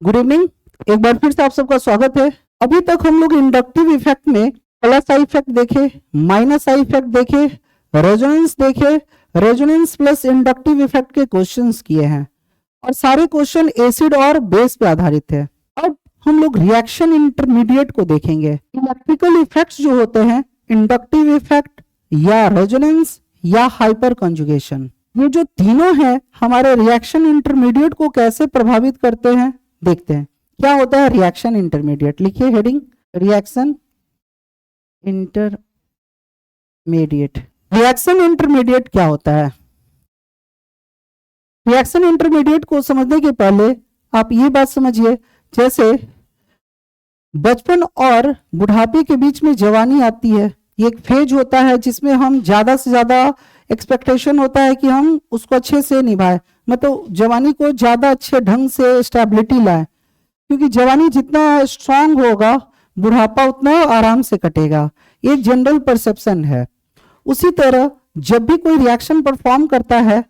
Good evening. एक बार फिर से आप सबका स्वागत है। अभी तक हम लोग इंडक्टिव इफेक्ट में प्लस आई इफेक्ट देखे, माइनस आई इफेक्ट देखे, रेजोनेंस देखे, रेजोनेंस प्लस इंडक्टिव इफेक्ट के क्वेश्चंस किए हैं और सारे क्वेश्चन एसिड और बेस पे आधारित है। अब हम लोग रिएक्शन इंटरमीडिएट को देखेंगे। इलेक्ट्रिकल इफेक्ट्स जो होते हैं, इंडक्टिव इफेक्ट या रेजोनेंस या हाइपर कंजुगेशन, ये जो तीनों हैं हमारे रिएक्शन इंटरमीडिएट को कैसे प्रभावित करते हैं देखते हैं। क्या होता है रिएक्शन इंटरमीडिएट? लिखिए heading, reaction intermediate. Reaction intermediate क्या होता है? रिएक्शन इंटरमीडिएट को समझने के पहले आप ये बात समझिए, जैसे बचपन और बुढ़ापे के बीच में जवानी आती है, ये एक फेज होता है जिसमें हम ज्यादा से ज्यादा एक्सपेक्टेशन होता है कि हम उसको अच्छे से निभाएं, मतलब जवानी को ज्यादा अच्छे ढंग से स्टेबिलिटी लाएं, क्योंकि जवानी जितना स्ट्रांग होगा बुढ़ापा उतना आराम से कटेगा। ये जनरल परसेप्शन है। उसी तरह जब भी कोई रिएक्शन परफॉर्म करता है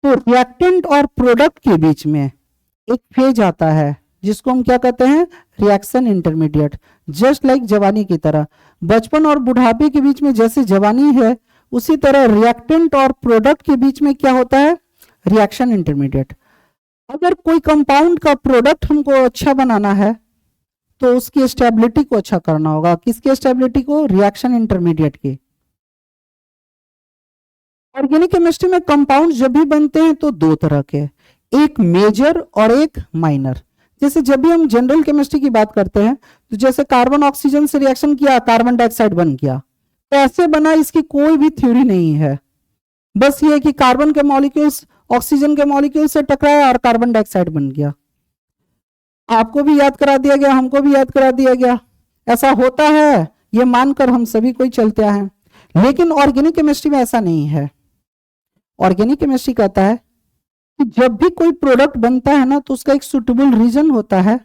तो रिएक्टेंट और प्रोडक्ट के बीच में एक फेज आता है जिसको हम क्या कहते हैं? Reaction intermediate. जस्ट लाइक जवानी की तरह बचपन और बुढ़ापे के बीच में जैसे जवानी है, उसी तरह रिएक्टेंट और प्रोडक्ट के बीच में क्या होता है? Reaction intermediate. अगर कोई कंपाउंड का प्रोडक्ट हमको अच्छा बनाना है तो उसकी स्टेबिलिटी को अच्छा करना होगा। किसकी स्टेबिलिटी को? रिएक्शन इंटरमीडिएट की। ऑर्गेनिक केमिस्ट्री में कंपाउंड जब भी बनते हैं तो दो तरह के, एक मेजर और एक माइनर। जैसे जब भी हम जनरल केमिस्ट्री की बात करते हैं तो जैसे कार्बन ऑक्सीजन से रिएक्शन किया, कार्बन डाइऑक्साइड बन गया। कैसे बना इसकी कोई भी थ्योरी नहीं है, बस ये कि कार्बन के मॉलिक्यूल्स ऑक्सीजन के मॉलिक्यूल से टकराया और कार्बन डाइऑक्साइड बन गया। आपको भी याद करा दिया गया, हमको भी याद करा दिया गया, ऐसा होता है ये मानकर हम सभी कोई चलते आए हैं। लेकिन ऑर्गेनिक केमिस्ट्री में ऐसा नहीं है। ऑर्गेनिक केमिस्ट्री कहता है कि जब भी कोई प्रोडक्ट बनता है ना तो उसका एक सुटेबल रीजन होता है,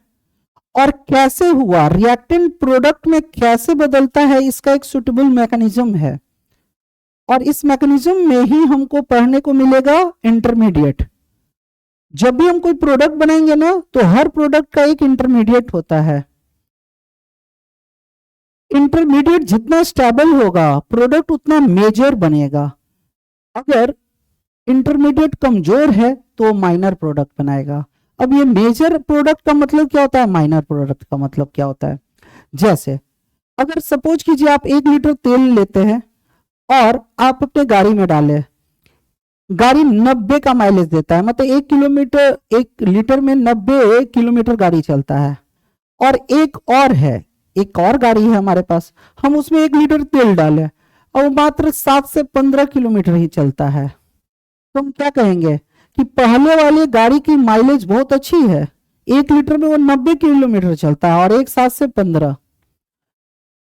और कैसे हुआ, रिएक्टेंट प्रोडक्ट में कैसे बदलता है, इसका एक सुटेबल मैकेनिज्म है। और इस मैकेनिज्म में ही हमको पढ़ने को मिलेगा इंटरमीडिएट। जब भी हम कोई प्रोडक्ट बनाएंगे ना तो हर प्रोडक्ट का एक इंटरमीडिएट होता है। इंटरमीडिएट जितना स्टेबल होगा प्रोडक्ट उतना मेजर बनेगा। अगर इंटरमीडिएट कमजोर है तो माइनर प्रोडक्ट बनाएगा। अब ये मेजर प्रोडक्ट का मतलब क्या होता है, माइनर प्रोडक्ट का मतलब क्या होता है? जैसे अगर सपोज कीजिए आप 1 लीटर तेल लेते हैं और आप अपने गाड़ी में डालें, गाड़ी 90 का माइलेज देता है, मतलब 1 लीटर में 90 किलोमीटर गाड़ी चलता है। और एक और गाड़ी है हमारे पास, हम उसमें 1 लीटर तेल डालें और मात्र 7 से 15 किलोमीटर ही चलता है, तो हम क्या कहेंगे कि पहले वाली गाड़ी की माइलेज बहुत अच्छी है, 1 लीटर में वो 90 किलोमीटर चलता है और एक 7 से 15।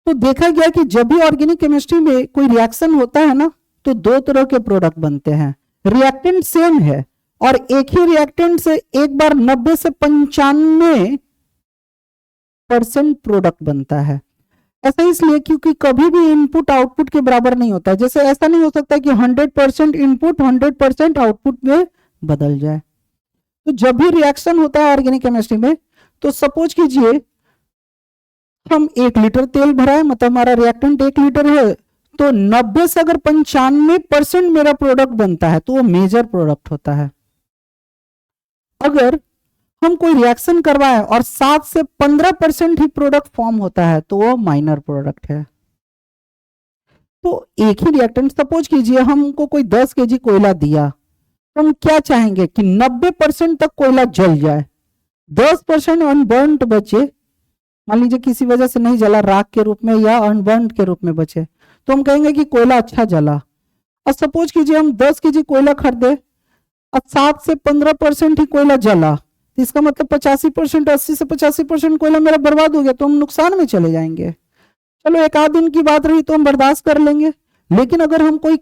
तो देखा गया कि जब भी ऑर्गेनिक केमिस्ट्री में कोई रिएक्शन होता है ना तो दो तरह के प्रोडक्ट बनते हैं। रिएक्टेंट सेम है और एक ही रिएक्टेंट से एक बार 90 से 95% प्रोडक्ट बनता है। ऐसा इसलिए क्योंकि कभी भी इनपुट आउटपुट के बराबर नहीं होता है। जैसे ऐसा नहीं हो सकता कि 100% इनपुट 100% आउटपुट में बदल जाए। तो जब भी रिएक्शन होता है ऑर्गेनिक केमिस्ट्री में, तो सपोज कीजिए हम 1 लीटर तेल भरा है, मतलब हमारा रिएक्टेंट 1 लीटर है, तो 90 से अगर 95% मेरा प्रोडक्ट बनता है तो वो मेजर प्रोडक्ट होता है। अगर हम कोई रिएक्शन करवाएं और 7 से 15% ही प्रोडक्ट फॉर्म होता है तो वो माइनर प्रोडक्ट है। तो एक ही रिएक्टेंट, सपोज कीजिए हमको कोई 10 केजी कोयला दिया, तो हम क्या चाहेंगे कि 90% तक कोयला जल जाए, 10% अनबर्न्ड बचे। मान लीजिए किसी वजह से नहीं जला, राख के रूप में या अनबर्न्ड के रूप में बचे, तो हम कहेंगे कि कोयला अच्छा जला। और सपोज कीजिए हम 10 केजी कोयला खरीदे और 7 से 15% ही कोयला जला, तो इसका मतलब 85%, 80 से 85% कोयला मेरा बर्बाद हो गया, तो हम नुकसान में चले जाएंगे। चलो एक आध दिन की बात रही तो हम बर्दाश्त कर लेंगे। लेकिन अगर हम कोई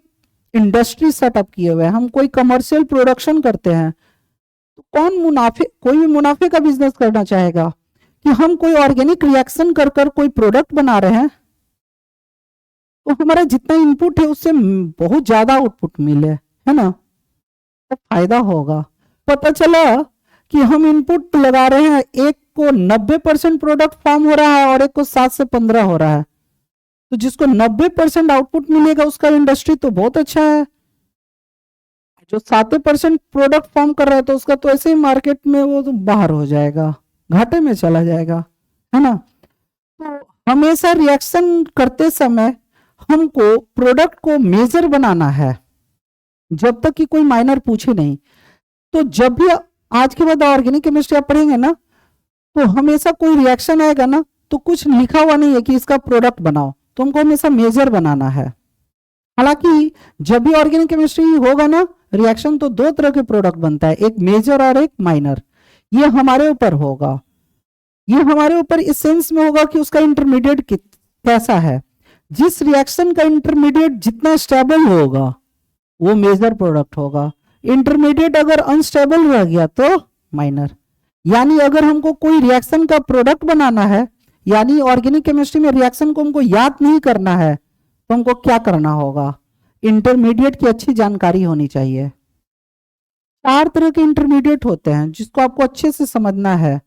इंडस्ट्री सेटअप किए हुए हैं, हम कोई कमर्शियल प्रोडक्शन करते हैं, तो कोई भी मुनाफे का बिजनेस करना चाहेगा कि हम कोई ऑर्गेनिक रिएक्शन कर कर कोई प्रोडक्ट बना रहे हैं तो हमारा जितना इनपुट है उससे बहुत ज्यादा आउटपुट मिले, है ना, तो फायदा होगा। पता चला कि हम इनपुट लगा रहे हैं, एक को 90% प्रोडक्ट फॉर्म हो रहा है और एक को 7 से 15 हो रहा है, तो जिसको 90% आउटपुट मिलेगा उसका इंडस्ट्री तो बहुत अच्छा है। जो 7% प्रोडक्ट फॉर्म कर रहा है तो उसका तो ऐसे ही मार्केट में वो तो बाहर हो जाएगा, घाटे में चला जाएगा, है ना। तो हमेशा रिएक्शन करते समय हमको प्रोडक्ट को मेजर बनाना है, जब तक कि कोई माइनर पूछे नहीं। तो जब भी आज के बाद ऑर्गेनिक केमिस्ट्री आप पढ़ेंगे ना, तो हमेशा कोई रिएक्शन आएगा ना, तो कुछ लिखा हुआ नहीं है कि इसका प्रोडक्ट बनाओ, तो हमको हमेशा मेजर बनाना है। हालांकि जब भी ऑर्गेनिक केमिस्ट्री होगा ना, रिएक्शन तो दो तरह के प्रोडक्ट बनता है, एक मेजर और एक माइनर। ये हमारे ऊपर होगा, ये हमारे ऊपर इस सेंस में होगा कि उसका इंटरमीडिएट कैसा है। जिस रिएक्शन का इंटरमीडिएट जितना स्टेबल होगा वो मेजर प्रोडक्ट होगा, इंटरमीडिएट अगर अनस्टेबल रह गया तो माइनर। यानी अगर हमको कोई रिएक्शन का प्रोडक्ट बनाना है, यानी ऑर्गेनिक केमिस्ट्री में रिएक्शन को हमको याद नहीं करना है, तो हमको क्या करना होगा, इंटरमीडिएट की अच्छी जानकारी होनी चाहिए। 4 तरह के इंटरमीडिएट होते हैं जिसको आपको अच्छे से समझना है।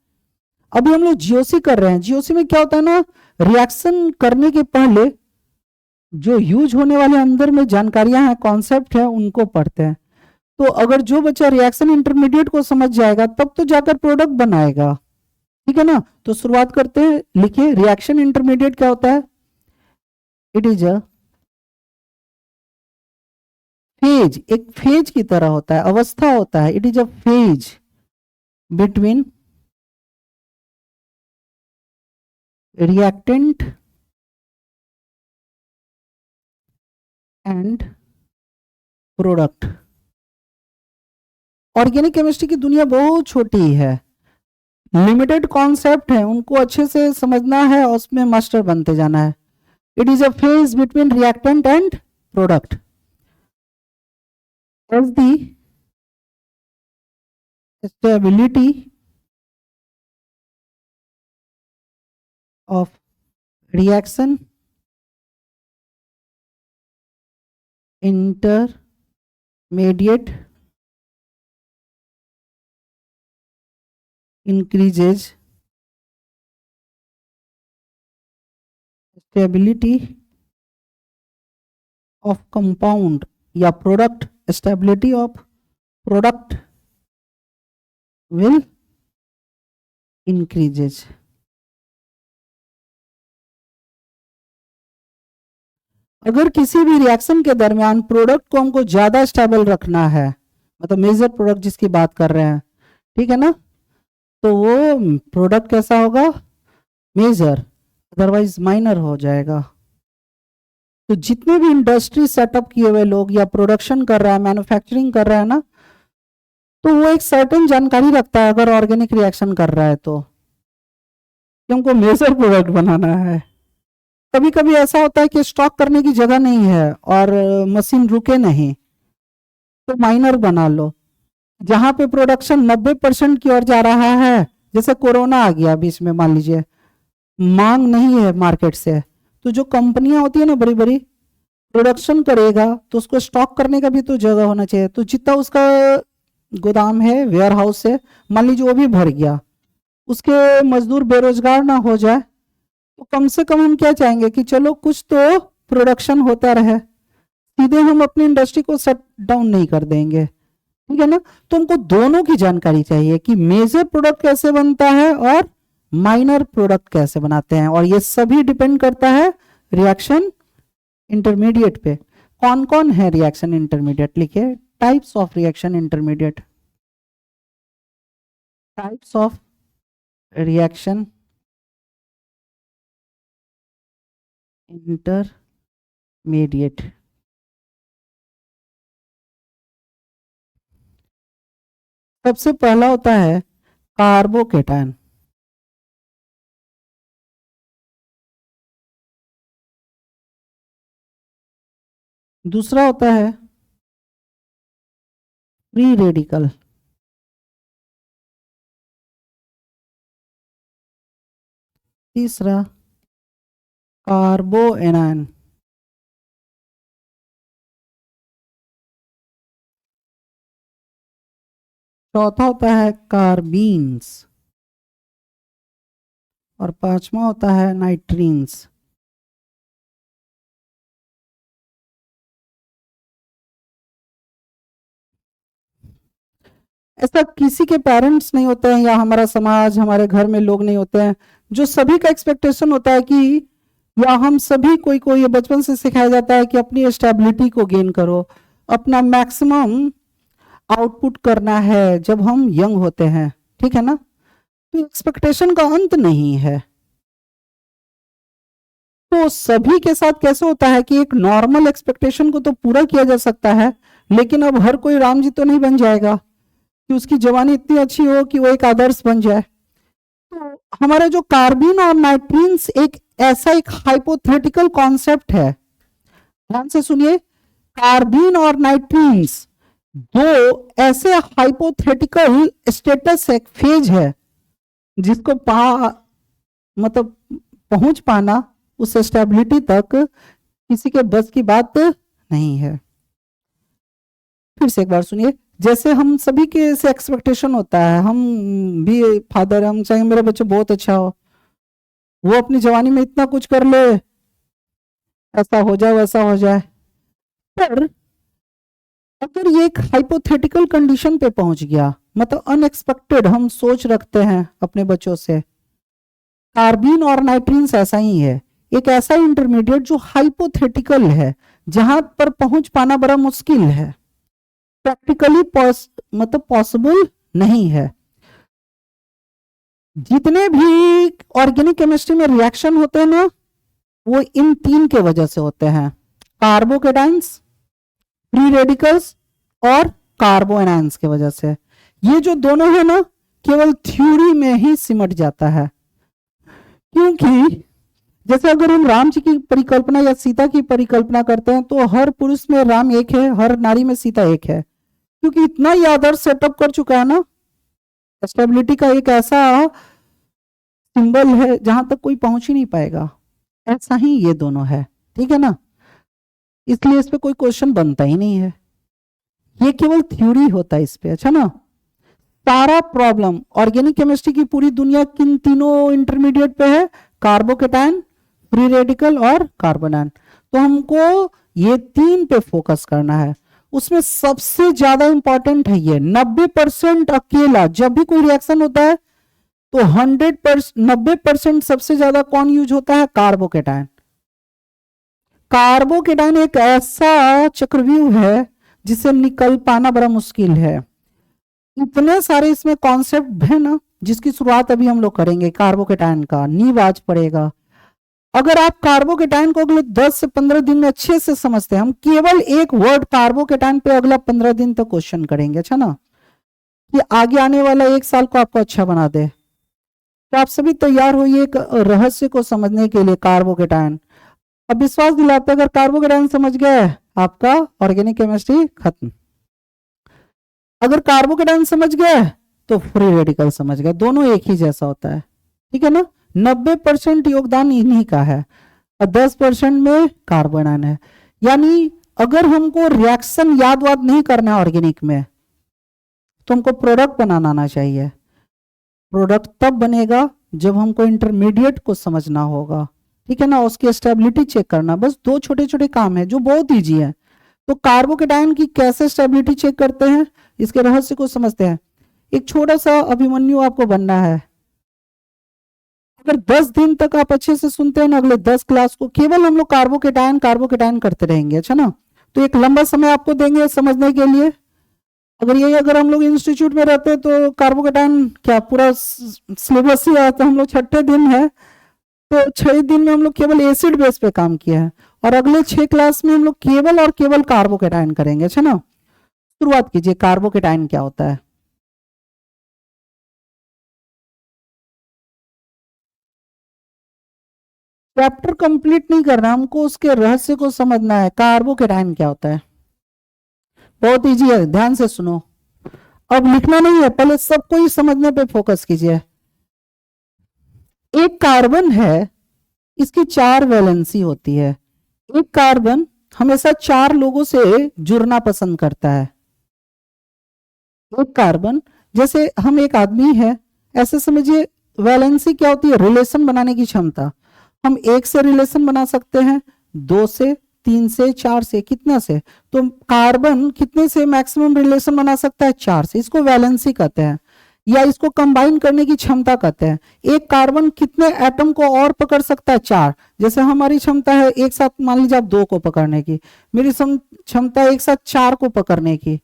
अभी हम लोग जीओसी कर रहे हैं, जीओसी में क्या होता है ना, रिएक्शन करने के पहले जो यूज होने वाले अंदर में जानकारियां हैं, कॉन्सेप्ट है, उनको पढ़ते हैं। तो अगर जो बच्चा रिएक्शन इंटरमीडिएट को समझ जाएगा तब तो जाकर प्रोडक्ट बनाएगा, ठीक है ना। तो शुरुआत करते हैं, लिखिए रिएक्शन इंटरमीडिएट क्या होता है। इट इज अ फेज, एक फेज की तरह होता है, अवस्था होता है। It is a phase between reactant and product. Organic chemistry की दुनिया बहुत छोटी है, लिमिटेड कॉन्सेप्ट है, उनको अच्छे से समझना है और उसमें मास्टर बनते जाना है। It is a phase between reactant and product. as the stability of reaction intermediate increases, stability of compound या product, stability of product will increases। अगर किसी भी रिएक्शन के दरमियान प्रोडक्ट को हमको ज्यादा स्टेबल रखना है, मतलब मेजर प्रोडक्ट जिसकी बात कर रहे हैं, ठीक है ना, तो वो प्रोडक्ट कैसा होगा, मेजर, अदरवाइज माइनर हो जाएगा। तो जितने भी इंडस्ट्री सेटअप किए हुए लोग या प्रोडक्शन कर रहा है, मैन्युफैक्चरिंग कर रहा है ना, तो वो एक सर्टेन जानकारी रखता है अगर ऑर्गेनिक रिएक्शन कर रहा है तो, कि हमको मेजर प्रोडक्ट बनाना है। कभी कभी ऐसा होता है कि स्टॉक करने की जगह नहीं है और मशीन रुके नहीं, तो माइनर बना लो। जहां पे प्रोडक्शन 90% की ओर जा रहा है, जैसे कोरोना आ गया बीच में, मान लीजिए मांग नहीं है मार्केट से, तो जो कंपनियां होती है ना बड़ी बड़ी, प्रोडक्शन करेगा तो उसको स्टॉक करने का भी तो जगह होना चाहिए। तो जितना उसका गोदाम है, वेयर हाउस है, मान लीजिए वो भी भर गया, उसके मजदूर बेरोजगार ना हो जाए, तो कम से कम हम क्या चाहेंगे कि चलो कुछ तो प्रोडक्शन होता रहे, सीधे हम अपनी इंडस्ट्री को शट डाउन नहीं कर देंगे, ठीक है ना। तो हमको दोनों की जानकारी चाहिए कि मेजर प्रोडक्ट कैसे बनता है और माइनर प्रोडक्ट कैसे बनाते हैं, और ये सभी डिपेंड करता है रिएक्शन इंटरमीडिएट पे। कौन कौन है रिएक्शन इंटरमीडिएट, लिखिए types of reaction intermediate. Types of reaction intermediate. सबसे पहला होता है कार्बोकेटायन, दूसरा होता है फ्री रेडिकल, तीसरा कार्बो एनायन, चौथा होता है कार्बीन्स और पांचवा होता है नाइट्रीन्स। ऐसा किसी के पेरेंट्स नहीं होते हैं या हमारा समाज हमारे घर में लोग नहीं होते हैं जो सभी का एक्सपेक्टेशन होता है कि, या हम सभी कोई कोई बचपन से सिखाया जाता है कि अपनी स्टेबिलिटी को गेन करो, अपना मैक्सिमम आउटपुट करना है जब हम यंग होते हैं, ठीक है ना। तो एक्सपेक्टेशन का अंत नहीं है। तो सभी के साथ कैसे होता है कि एक नॉर्मल एक्सपेक्टेशन को तो पूरा किया जा सकता है, लेकिन अब हर कोई राम जी तो नहीं बन जाएगा कि उसकी जवानी इतनी अच्छी हो कि वो एक आदर्श बन जाए। तो हमारा जो कार्बिन और नाइट्रीन्स एक ऐसा एक हाइपोथेटिकल कॉन्सेप्ट है, ध्यान से सुनिए। कार्बिन और नाइट्रीन्स दो ऐसे हाइपोथेटिकल स्टेटस एक फेज है जिसको मतलब पहुंच पाना उस स्टेबिलिटी तक किसी के बस की बात नहीं है। फिर से एक बार सुनिए, जैसे हम सभी के से एक्सपेक्टेशन होता है, हम भी फादर, हम चाहेंगे मेरा बच्चा बहुत अच्छा हो, वो अपनी जवानी में इतना कुछ कर ले, ऐसा हो जाए वैसा हो जाए। पर अगर ये एक हाइपोथेटिकल कंडीशन पे पहुंच गया, मतलब अनएक्सपेक्टेड हम सोच रखते हैं अपने बच्चों से, कार्बिन और नाइट्रीन्स ऐसा ही है, एक ऐसा इंटरमीडिएट जो हाइपोथेटिकल है, जहां पर पहुंच पाना बड़ा मुश्किल है, प्रैक्टिकली मतलब पॉसिबल नहीं है। जितने भी ऑर्गेनिक केमिस्ट्री में रिएक्शन होते हैं ना, वो इन तीन के वजह से होते हैं, कार्बोकेटाइंस, फ्री रेडिकल्स और कार्बोएनायंस के वजह से। ये जो दोनों है ना, केवल थ्योरी में ही सिमट जाता है। क्योंकि जैसे अगर हम राम जी की परिकल्पना या सीता की परिकल्पना करते हैं तो हर पुरुष में राम एक है, हर नारी में सीता एक है, क्योंकि इतना ही आदर्श सेटअप कर चुका है ना, स्टेबिलिटी का एक ऐसा सिंबल है जहां तक कोई पहुंच ही नहीं पाएगा। ऐसा ही ये दोनों है, ठीक है ना, इसलिए इस पे कोई क्वेश्चन बनता ही नहीं है, ये केवल थ्योरी होता है इस पे, अच्छा ना। सारा प्रॉब्लम ऑर्गेनिक केमिस्ट्री की पूरी दुनिया किन तीनों इंटरमीडिएट पे है, कार्बोकेटाइन, फ्री रेडिकल और कार्बोनाइन। तो हमको ये तीन पे फोकस करना है। उसमें सबसे ज्यादा इंपॉर्टेंट है ये 90% अकेला, जब भी कोई रिएक्शन होता है तो 100% 90% सबसे ज्यादा कौन यूज होता है, कार्बोकेटाइन। कार्बोकेटाइन एक ऐसा चक्रव्यूह है जिसे निकल पाना बड़ा मुश्किल है। इतने सारे इसमें कॉन्सेप्ट है ना, जिसकी शुरुआत अभी हम लोग करेंगे, कार्बोकेटाइन का नींव आज पड़ेगा। अगर आप कार्बोकेटाइन को अगले 10 से 15 दिन में अच्छे से समझते हैं, हम केवल एक वर्ड कार्बोकेटाइन पे अगला 15 दिन तक क्वेश्चन करेंगे, अच्छा ना, कि आगे आने वाला एक साल को आपको अच्छा बना दे। तो आप सभी तैयार होइए एक रहस्य को समझने के लिए, कार्बोकेटाइन। अब विश्वास दिलाते अगर कार्बोकेटाइन समझ गए आपका ऑर्गेनिक केमिस्ट्री खत्म। अगर कार्बोकेटाइन समझ गए तो फ्री रेडिकल समझ गए, दोनों एक ही जैसा होता है, ठीक है ना। 90% योगदान इन्हीं का है और 10% में कार्बोनाइन है। यानी अगर हमको रिएक्शन याद वाद नहीं करना है ऑर्गेनिक में, तो हमको प्रोडक्ट बनाना आना चाहिए। प्रोडक्ट तब बनेगा जब हमको इंटरमीडिएट को समझना होगा, ठीक है ना, उसकी स्टेबिलिटी चेक करना। बस दो छोटे छोटे काम है जो बहुत ईजी है। तो कार्बोकेटाइन की कैसे स्टेबिलिटी चेक करते हैं, इसके रहस्य को समझते हैं। एक छोटा सा अभिमन्यु आपको बनना है। अगर 10 दिन तक आप अच्छे से सुनते हैं ना, अगले 10 क्लास को केवल हम लोग कार्बोकेटाइन कार्बोकेटाइन करते रहेंगे, अच्छा ना। तो एक लंबा समय आपको देंगे समझने के लिए। अगर हम लोग इंस्टीट्यूट में रहते हैं तो कार्बोकेटाइन क्या पूरा सिलेबस ही आता है, हम लोग छठे दिन है तो 6 दिन में हम लोग केवल एसिड बेस पे काम किया है, और अगले 6 क्लास में हम लोग केवल और केवल कार्बोकेटाइन करेंगे, अच्छा ना। शुरुआत कीजिए, कार्बोकेटाइन क्या होता है। चैप्टर कंप्लीट नहीं करना, हमको उसके रहस्य को समझना है, कार्बोकेटाइन क्या होता है। बहुत इजी है, ध्यान से सुनो। अब लिखना नहीं है, पहले सबको ही समझने पे फोकस कीजिए। एक कार्बन है, इसकी 4 वैलेंसी होती है। एक कार्बन हमेशा 4 लोगों से जुड़ना पसंद करता है। एक कार्बन जैसे हम एक आदमी है, ऐसे समझिए वैलेंसी क्या होती है, रिलेशन बनाने की क्षमता। हम 1 से रिलेशन बना सकते हैं, 2 से, 3 से, 4 से, कितना से, तो कार्बन कितने से मैक्सिमम रिलेशन बना सकता है, 4 से। इसको वैलेंसी कहते हैं, या इसको कंबाइन करने की क्षमता कहते हैं। एक कार्बन कितने एटम को और पकड़ सकता है, 4। जैसे हमारी क्षमता है एक साथ मान लीजिए आप 2 को पकड़ने की, मेरी क्षमता है एक साथ 4 को पकड़ने की,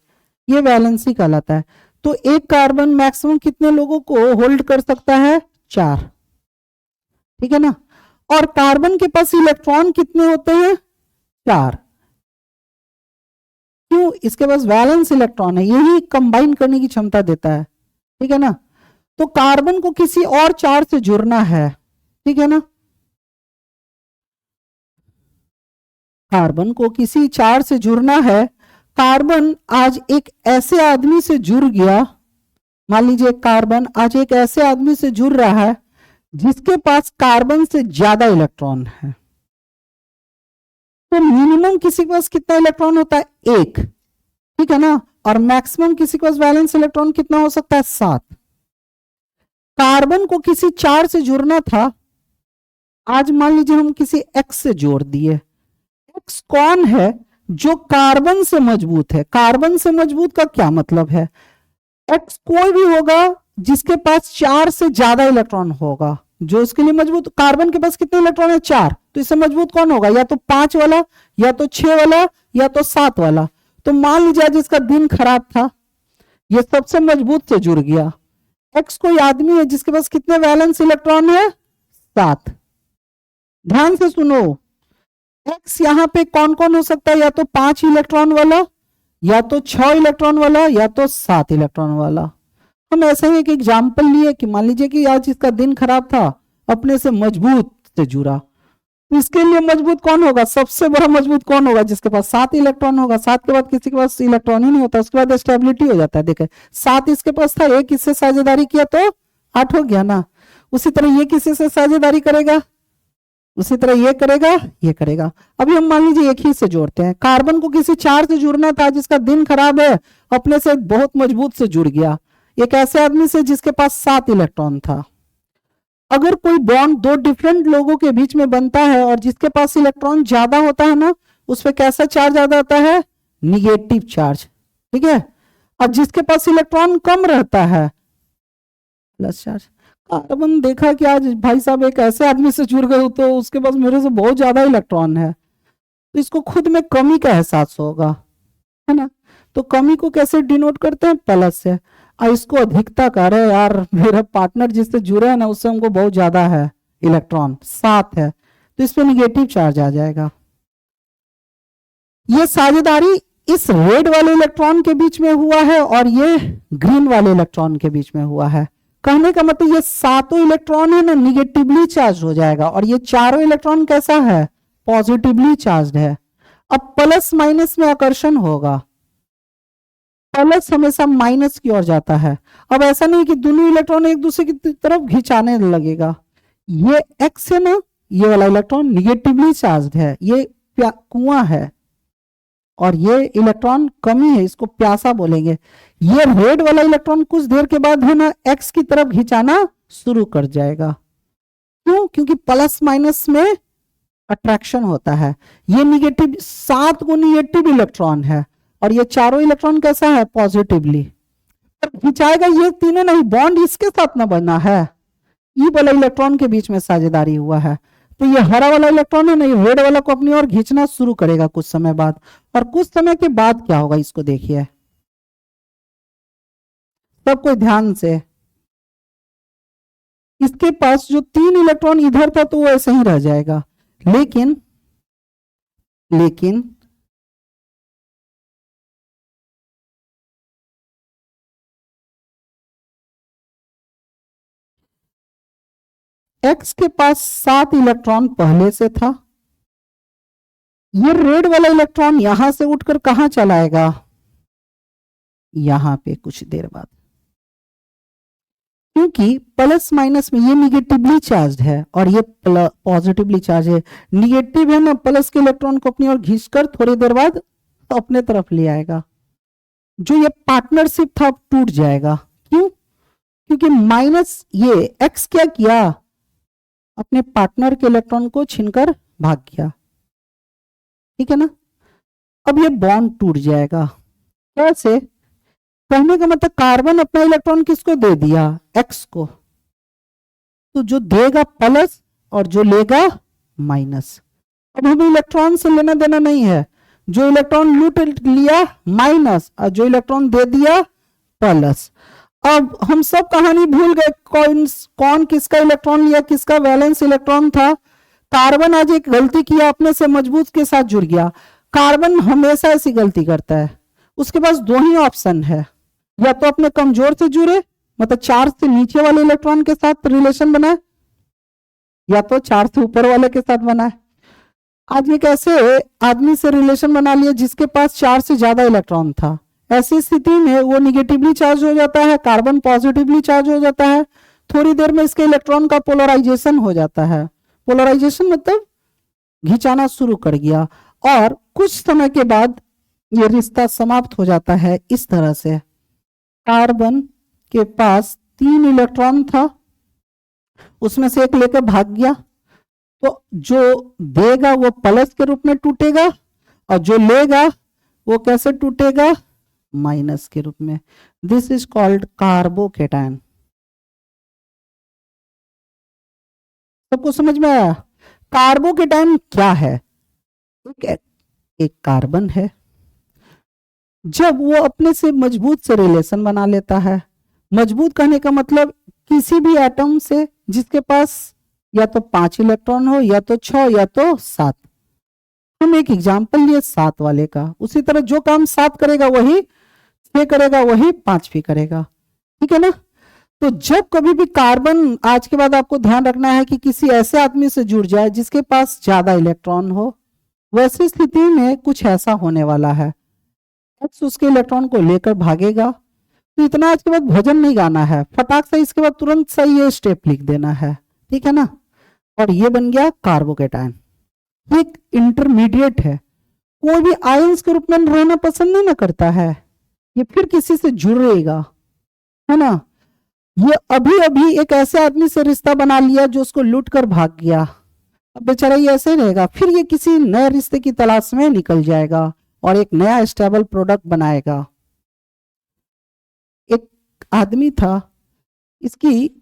ये वैलेंसी कहलाता है। तो एक कार्बन मैक्सिमम कितने लोगों को होल्ड कर सकता है, 4, ठीक है ना। और कार्बन के पास इलेक्ट्रॉन कितने होते हैं, 4। क्यों, इसके पास वैलेंस इलेक्ट्रॉन है, यही कंबाइन करने की क्षमता देता है, ठीक है ना। तो कार्बन को किसी और 4 से जुड़ना है, ठीक है ना, कार्बन को किसी 4 से जुड़ना है। कार्बन आज एक ऐसे आदमी से जुड़ गया, मान लीजिए कार्बन आज एक ऐसे आदमी से जुड़ रहा है जिसके पास कार्बन से ज्यादा इलेक्ट्रॉन है। तो मिनिमम किसी के पास कितना इलेक्ट्रॉन होता है, 1, ठीक है ना, और मैक्सिमम किसी के पास वैलेंस इलेक्ट्रॉन कितना हो सकता है, 7। कार्बन को किसी 4 से जुड़ना था, आज मान लीजिए हम किसी एक्स से जोड़ दिए। एक्स कौन है, जो कार्बन से मजबूत है। कार्बन से मजबूत का क्या मतलब है, एक्स कोई भी होगा जिसके पास 4 से ज्यादा इलेक्ट्रॉन होगा, जो इसके लिए मजबूत। कार्बन के पास कितने इलेक्ट्रॉन है, 4, तो इससे मजबूत कौन होगा, या तो 5 वाला, या तो 6 वाला, या तो 7 वाला। तो मान लीजिए जिसका दिन खराब था, ये सबसे मजबूत से जुड़ गया। एक्स कोई आदमी है जिसके पास कितने वैलेंस इलेक्ट्रॉन है, 7। ध्यान से सुनो, एक्स यहां पे कौन कौन हो सकता है, या तो 5 इलेक्ट्रॉन वाला, या तो 6 इलेक्ट्रॉन वाला, या तो 7 इलेक्ट्रॉन वाला। हम ऐसे ही एक एग्जाम्पल लिए कि मान लीजिए कि आज इसका दिन खराब था, अपने से मजबूत से जुड़ा, तो इसके लिए मजबूत कौन होगा, सबसे बड़ा मजबूत कौन होगा, जिसके पास 7 इलेक्ट्रॉन होगा। 7 के बाद किसी के पास इलेक्ट्रॉन ही नहीं होता, उसके बाद स्टेबिलिटी हो जाता है। देखे 7 इसके पास था, एक इससे साझेदारी किया तो 8 हो गया ना। उसी तरह ये किसी से साझेदारी करेगा, उसी तरह ये करेगा, ये करेगा। अभी हम मान लीजिए एक ही से जोड़ते हैं। कार्बन को किसी 4 से जुड़ना था, जिसका दिन खराब है, अपने से बहुत मजबूत से जुड़ गया, एक ऐसे आदमी से जिसके पास 7 इलेक्ट्रॉन था। अगर कोई बॉन्ड 2 डिफरेंट लोगों के बीच में बनता है और जिसके पास इलेक्ट्रॉन ज्यादा होता है ना, उस पर कैसा चार्ज ज्यादा आता है, निगेटिव चार्ज, ठीक है। अब जिसके पास इलेक्ट्रॉन कम रहता है, प्लस चार्ज। कार्बन देखा कि आज भाई साहब एक ऐसे आदमी से जुड़ गए तो उसके पास मेरे से बहुत ज्यादा इलेक्ट्रॉन है, तो इसको खुद में कमी का एहसास होगा, है ना। तो कमी को कैसे डिनोट करते हैं, प्लस से। और इसको अधिकता कह रहे यार, मेरा पार्टनर जिससे जुड़े है ना, उससे हमको बहुत ज्यादा है इलेक्ट्रॉन, 7 है, तो इस पे निगेटिव चार्ज आ जाएगा। ये साझेदारी इस रेड वाले इलेक्ट्रॉन के बीच में हुआ है और ये ग्रीन वाले इलेक्ट्रॉन के बीच में हुआ है। कहने का मतलब ये 7 इलेक्ट्रॉन है ना, निगेटिवली चार्ज हो जाएगा, और ये 4 इलेक्ट्रॉन कैसा है, पॉजिटिवली चार्ज है। अब प्लस माइनस में आकर्षण होगा, प्लस हमेशा माइनस की ओर जाता है। अब ऐसा नहीं कि दोनों इलेक्ट्रॉन एक दूसरे की तरफ खिंचाने लगेगा। ये एक्स है ना, ये वाला इलेक्ट्रॉन निगेटिवली चार्ज है, ये कुआं है, और ये इलेक्ट्रॉन कमी है, इसको प्यासा बोलेंगे। ये रेड वाला इलेक्ट्रॉन कुछ देर के बाद है ना, एक्स की तरफ खिंचाना शुरू कर जाएगा। क्यों, क्योंकि प्लस माइनस में अट्रैक्शन होता है। ये निगेटिव, 7 को निगेटिव इलेक्ट्रॉन है, और ये 4 इलेक्ट्रॉन कैसा है, पॉजिटिवली खिंचाएगा। ये तीनों नहीं, बॉन्ड इसके साथ ना बना है, ई वाला इलेक्ट्रॉन के बीच में साझेदारी हुआ है। तो ये हरा वाला इलेक्ट्रॉन है ना, ये रेड वाला को अपनी ओर खींचना शुरू करेगा कुछ समय बाद। और कुछ समय के बाद क्या होगा, इसको देखिए सब कोई ध्यान से। इसके पास जो 3 इलेक्ट्रॉन इधर था तो वो ऐसे ही रह जाएगा, लेकिन एक्स के पास 7 इलेक्ट्रॉन पहले से था। ये रेड वाला इलेक्ट्रॉन यहां से उठकर कहां चलाएगा, यहां पे कुछ देर बाद, क्योंकि प्लस माइनस में ये निगेटिवली चार्ज है और ये पॉजिटिवली चार्ज है। निगेटिव है ना, प्लस के इलेक्ट्रॉन को अपनी ओर खींचकर थोड़ी देर बाद अपने तरफ ले आएगा। जो ये पार्टनरशिप था टूट जाएगा। क्यों? क्योंकि माइनस ये एक्स क्या किया, अपने पार्टनर के इलेक्ट्रॉन को छीनकर भाग गया, ठीक है ना। अब ये बॉन्ड टूट जाएगा, कैसे? कहने का मतलब कार्बन अपना इलेक्ट्रॉन किसको दे दिया, एक्स को, तो जो देगा प्लस और जो लेगा माइनस। अब हमें इलेक्ट्रॉन से लेना देना नहीं है, जो इलेक्ट्रॉन लूट लिया माइनस और जो इलेक्ट्रॉन दे दिया प्लस। अब हम सब कहानी भूल गए, कौन किसका इलेक्ट्रॉन लिया, किसका वैलेंस इलेक्ट्रॉन था। कार्बन आज एक गलती किया, अपने से मजबूत के साथ जुड़ गया। कार्बन हमेशा ऐसी गलती करता है, उसके पास दो ही ऑप्शन है, या तो अपने कमजोर से जुड़े, मतलब चार्ज से नीचे वाले इलेक्ट्रॉन के साथ रिलेशन बनाए, या तो चार्ज से ऊपर वाले के साथ बनाए। आज एक ऐसे आदमी से रिलेशन बना लिया जिसके पास चार से ज्यादा इलेक्ट्रॉन था, ऐसी स्थिति में वो निगेटिवली चार्ज हो जाता है, कार्बन पॉजिटिवली चार्ज हो जाता है, थोड़ी देर में इसके इलेक्ट्रॉन का पोलराइजेशन हो जाता है। पोलराइजेशन मतलब घिंचाना शुरू कर गया, और कुछ समय के बाद ये रिश्ता समाप्त हो जाता है इस तरह से। कार्बन के पास 3 इलेक्ट्रॉन था, उसमें से एक लेकर भाग गया, तो जो देगा वो प्लस के रूप में टूटेगा, और जो लेगा वो कैसे टूटेगा, माइनस के रूप में। This is called carbocation. सबको समझ में आया? कार्बोकेटायन क्या है? एक कार्बन है, जब वो अपने से मजबूत से रिलेशन बना लेता है, मजबूत कहने का मतलब किसी भी एटम से जिसके पास या तो 5 इलेक्ट्रॉन हो, या तो 6, या तो 7। हम एक एग्जांपल लिए 7 वाले का, उसी तरह जो काम 7 करेगा वही 6 करेगा, वही 5 भी करेगा, ठीक है ना। तो जब कभी भी कार्बन, आज के बाद आपको ध्यान रखना है कि किसी ऐसे आदमी से जुड़ जाए जिसके पास ज्यादा इलेक्ट्रॉन हो, वैसी स्थिति में कुछ ऐसा होने वाला है, एक्स उसके इलेक्ट्रॉन को लेकर भागेगा। तो इतना आज के बाद भजन नहीं गाना है, फटाक से इसके बाद तुरंत सही ये स्टेप लिख देना है, ठीक है ना। और ये बन गया कार्बोकेटायन। एक इंटरमीडिएट है, कोई भी आयंस के रूप में रहना पसंद नहीं ना करता है, ये फिर किसी से जुड़ेगा, है ना। ये अभी अभी एक ऐसे आदमी से रिश्ता बना लिया जो उसको लूट कर भाग गया, अब बेचारा ये ऐसे ही रहेगा, फिर ये किसी नए रिश्ते की तलाश में निकल जाएगा और एक नया स्टेबल प्रोडक्ट बनाएगा। एक आदमी था, इसकी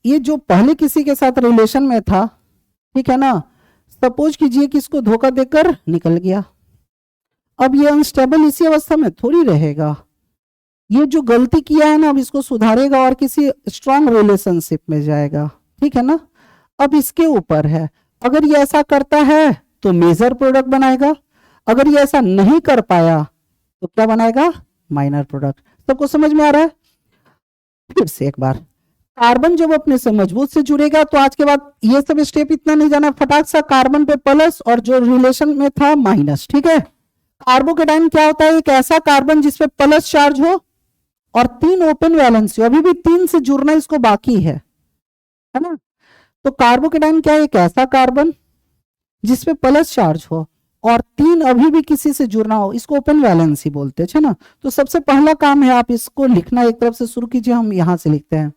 ये जो पहले किसी के साथ रिलेशन में था, ठीक है ना, सपोज कीजिए कि इसको धोखा देकर निकल गया, अब ये अनस्टेबल इसी अवस्था में थोड़ी रहेगा, ये जो गलती किया है ना अब इसको सुधारेगा और किसी स्ट्रांग रिलेशनशिप में जाएगा, ठीक है ना। अब इसके ऊपर है, अगर ये ऐसा करता है तो मेजर प्रोडक्ट बनाएगा, अगर ये ऐसा नहीं कर पाया तो क्या बनाएगा, माइनर प्रोडक्ट। सबको समझ में आ रहा है? फिर से एक बार, कार्बन जब अपने से मजबूत से जुड़ेगा तो आज के बाद ये सब स्टेप इतना नहीं जाना, फटाक सा कार्बन पे प्लस और जो रिलेशन में था माइनस, ठीक है। कार्बोकेटायन क्या होता है, एक ऐसा कार्बन जिसपे प्लस चार्ज हो और 3 ओपन वैलेंस हो, अभी भी 3 से जुड़ना इसको बाकी है ना। तो कार्बोकेटायन क्या है, एक ऐसा कार्बन जिसपे प्लस चार्ज हो और 3 अभी भी किसी से जुड़ना हो, इसको ओपन वैलेंसी बोलते हैं ना। तो सबसे पहला काम है आप इसको लिखना, एक तरफ से शुरू कीजिए, हम यहां से लिखते हैं।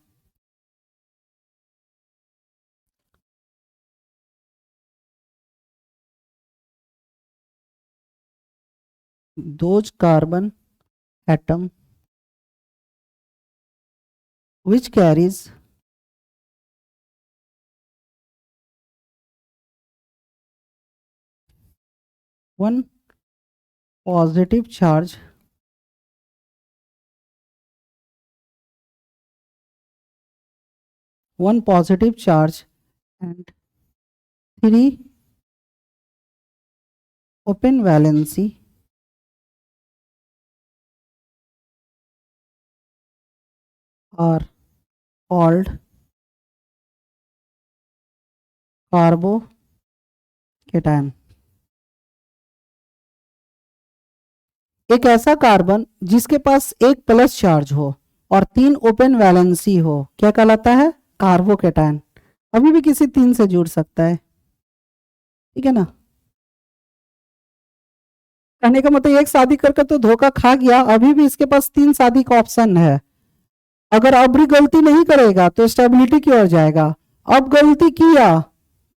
those carbon atom which carries one positive charge and 3 open valency are called carbocation. एक ऐसा कार्बन जिसके पास एक प्लस चार्ज हो और 3 ओपन वैलेंसी हो, क्या कहलाता है, कार्बोकेटायन। अभी भी किसी 3 से जुड़ सकता है, ठीक है ना। कहने का मतलब एक शादी करके तो धोखा खा गया, अभी भी इसके पास 3 शादी का ऑप्शन है, अगर अब भी गलती नहीं करेगा तो स्टेबिलिटी की ओर जाएगा, अब गलती किया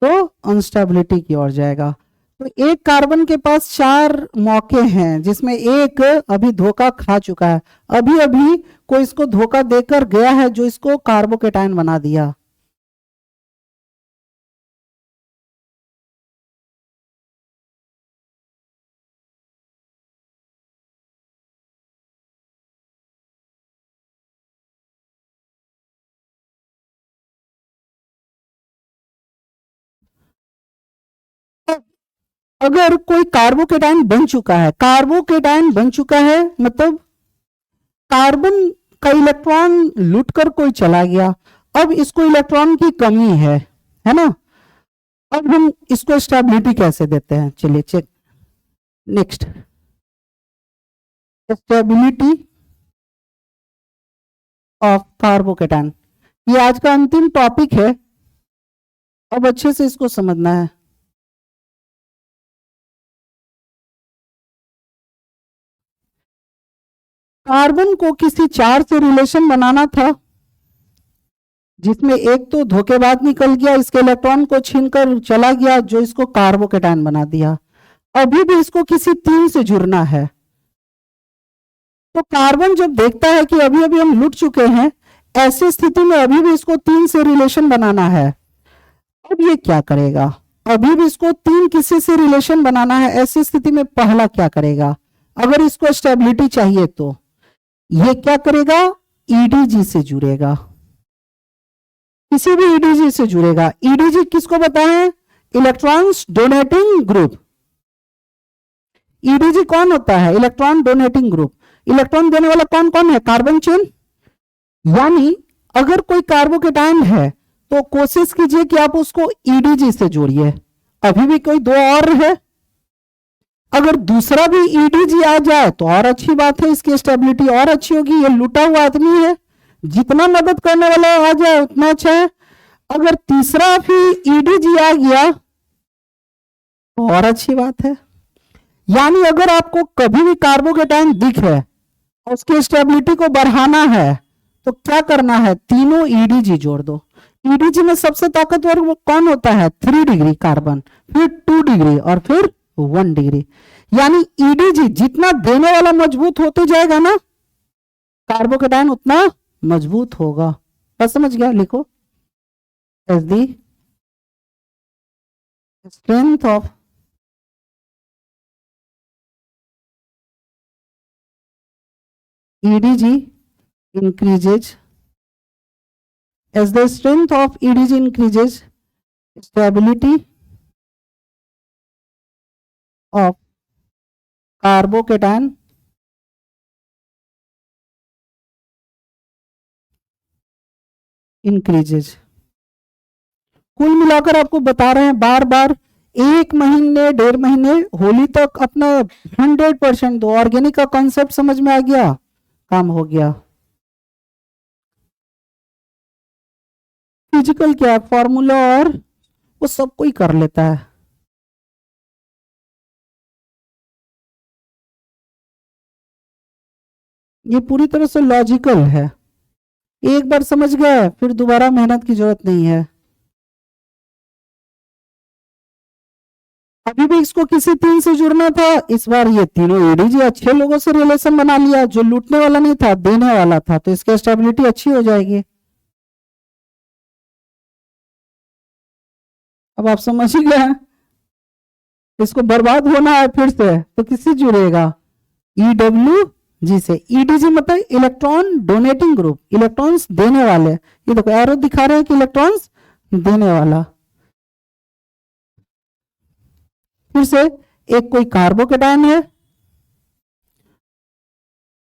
तो अनस्टेबिलिटी की ओर जाएगा। तो एक कार्बन के पास 4 मौके हैं जिसमें एक अभी धोखा खा चुका है, अभी अभी कोई इसको धोखा देकर गया है जो इसको कार्बोकेटायन बना दिया। अगर कोई कार्बोकेटायन बन चुका है, कार्बोकेटायन बन चुका है मतलब कार्बन का इलेक्ट्रॉन लूटकर कोई चला गया, अब इसको इलेक्ट्रॉन की कमी है ना। अब हम इसको स्टेबिलिटी कैसे देते हैं, चलिए check. Next, stability of carbocation, ये आज का अंतिम टॉपिक है, अब अच्छे से इसको समझना है। कार्बन को किसी 4 से रिलेशन बनाना था जिसमें एक तो धोखेबाज निकल गया, इसके इलेक्ट्रॉन को छीनकर चला गया जो इसको कार्बोकेटायन बना दिया। अभी भी इसको किसी 3 से जुड़ना है। तो कार्बन जब देखता है कि अभी अभी हम लुट चुके हैं, ऐसी स्थिति में अभी भी इसको 3 से रिलेशन बनाना है। अब ये क्या करेगा, अभी भी इसको 3 किसी से रिलेशन बनाना है, ऐसी स्थिति में पहला क्या करेगा, अगर इसको स्टेबिलिटी चाहिए तो ये क्या करेगा, ईडीजी से जुड़ेगा, किसी भी ईडीजी से जुड़ेगा। ईडीजी किसको बताएं, इलेक्ट्रॉन्स डोनेटिंग ग्रुप। ईडीजी कौन होता है, इलेक्ट्रॉन डोनेटिंग ग्रुप। इलेक्ट्रॉन देने वाला कौन कौन है, कार्बन चेन। यानी अगर कोई कार्बोकेटायन है तो कोशिश कीजिए कि आप उसको ईडीजी से जोड़िए। अभी भी कोई 2 और है, अगर दूसरा भी ईडीजी आ जाए तो और अच्छी बात है, इसकी स्टेबिलिटी और अच्छी होगी। ये लूटा हुआ आदमी है, जितना मदद करने वाला आ जाए उतना अच्छा है। अगर तीसरा भी ईडीजी आ गया तो और अच्छी बात है। यानी अगर आपको कभी भी कार्बोकेटायन दिख है और उसकी स्टेबिलिटी को बढ़ाना है तो क्या करना है, तीनों ईडीजी जोड़ दो। ईडीजी में सबसे ताकतवर कौन होता है, 3 डिग्री कार्बन, फिर 2 डिग्री और फिर 1 डिग्री। यानी ईडीजी जितना देने वाला मजबूत होते जाएगा ना, कार्बोकेटायन उतना मजबूत होगा। बस समझ गया, लिखो as the strength of EDG increases, as the strength of EDG increases, stability of carbocation increases. कुल मिलाकर आपको बता रहे हैं बार बार, 1 महीने 1.5 महीने होली तक अपना 100% दो। ऑर्गेनिक का कॉन्सेप्ट समझ में आ गया, काम हो गया। फिजिकल क्या फॉर्मूला और वो सब कोई कर लेता है। ये पूरी तरह से लॉजिकल है, एक बार समझ गए फिर दोबारा मेहनत की जरूरत नहीं है। अभी भी इसको किसी 3 से जुड़ना था, इस बार ये तीनों एडीजी अच्छे लोगों से रिलेशन बना लिया, जो लूटने वाला नहीं था देने वाला था, तो इसकी स्टेबिलिटी अच्छी हो जाएगी। अब आप समझ ही गए, इसको बर्बाद होना है फिर से तो किससे जुड़ेगा, EWG से। EDG मतलब इलेक्ट्रॉन डोनेटिंग ग्रुप, इलेक्ट्रॉन्स देने वाले। ये देखो एरो दिखा रहे हैं कि इलेक्ट्रॉन्स देने वाला। फिर से एक कोई कार्बोकेटायन है,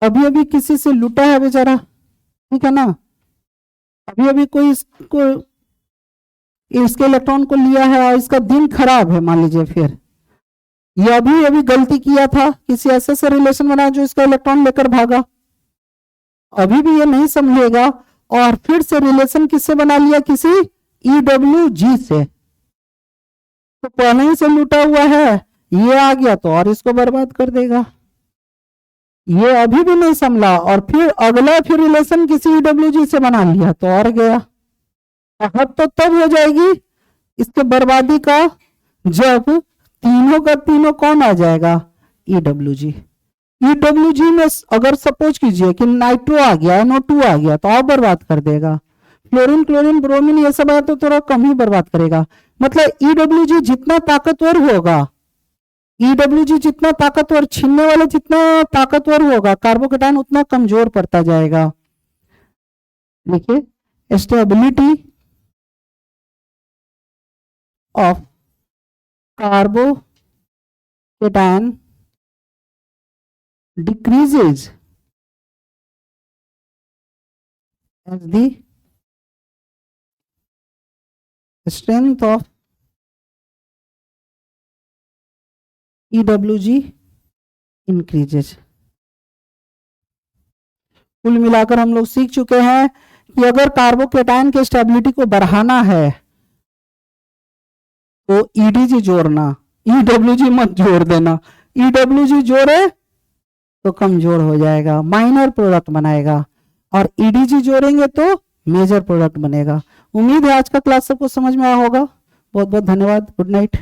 अभी अभी किसी से लूटा है बेचारा, ठीक है ना, अभी अभी कोई इसको इसके इलेक्ट्रॉन को लिया है और इसका दिन खराब है मान लीजिए, फिर ये अभी अभी गलती किया था, किसी ऐसे से रिलेशन बनाया जो इसका इलेक्ट्रॉन लेकर भागा, अभी भी ये नहीं समझेगा और फिर से रिलेशन किससे बना लिया, किसी EWG से। तो पहले ही से लूटा हुआ है, ये आ गया तो और इसको बर्बाद कर देगा। ये अभी भी नहीं संभला और फिर अगला फिर रिलेशन किसी ईडब्ल्यूजी से बना लिया तो और गया। हद तो तब हो जाएगी इसके बर्बादी का जब तीनों का तीनों कौन आ जाएगा, ईडब्ल्यूजी। ईडब्ल्यूजी में अगर सपोज कीजिए कि नाइट्रो आ गया, NO2 आ गया तो और बर्बाद कर देगा। फ्लोरीन, क्लोरीन, ब्रोमीन ये सब आया तो थोड़ा कम ही बर्बाद करेगा। मतलब ईडब्ल्यूजी जितना ताकतवर होगा, ईडब्ल्यूजी जितना ताकतवर, छीनने वाला जितना ताकतवर होगा, कार्बोकेटायन उतना कमजोर पड़ता जाएगा। देखिए stability of carbocation decreases as the strength of EWG increases। कुल मिलाकर हम लोग सीख चुके हैं कि अगर कार्बोकेटायन के स्टेबिलिटी को बढ़ाना है तो EDG जोड़ना, EWG मत जोड़ देना। EWG जोड़े तो कमजोर हो जाएगा, माइनर प्रोडक्ट बनाएगा, और EDG जोड़ेंगे तो मेजर प्रोडक्ट बनेगा। उम्मीद है आज का क्लास सबको समझ में आया होगा। बहुत बहुत धन्यवाद। Good night.